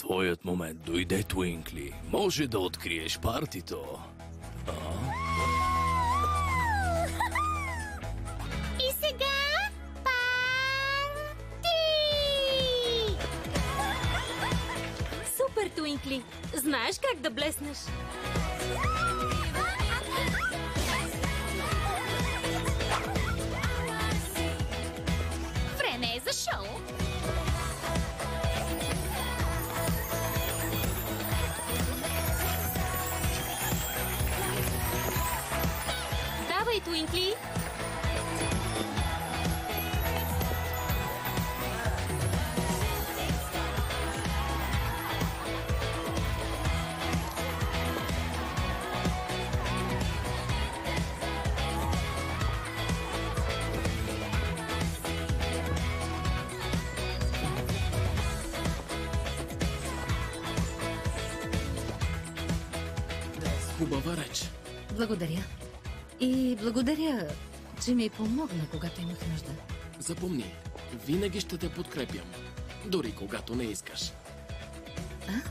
Твоят момент дойде, Твинкли. Може да откриеш партито. И сега парти! Супер, Твинкли! Знаеш как да блеснеш? Време е за шоу! Давай, Твинкли! Хубава реч. Благодаря. И благодаря, че ми помогна, когато имах нужда. Запомни, винаги ще те подкрепям. Дори когато не искаш. А?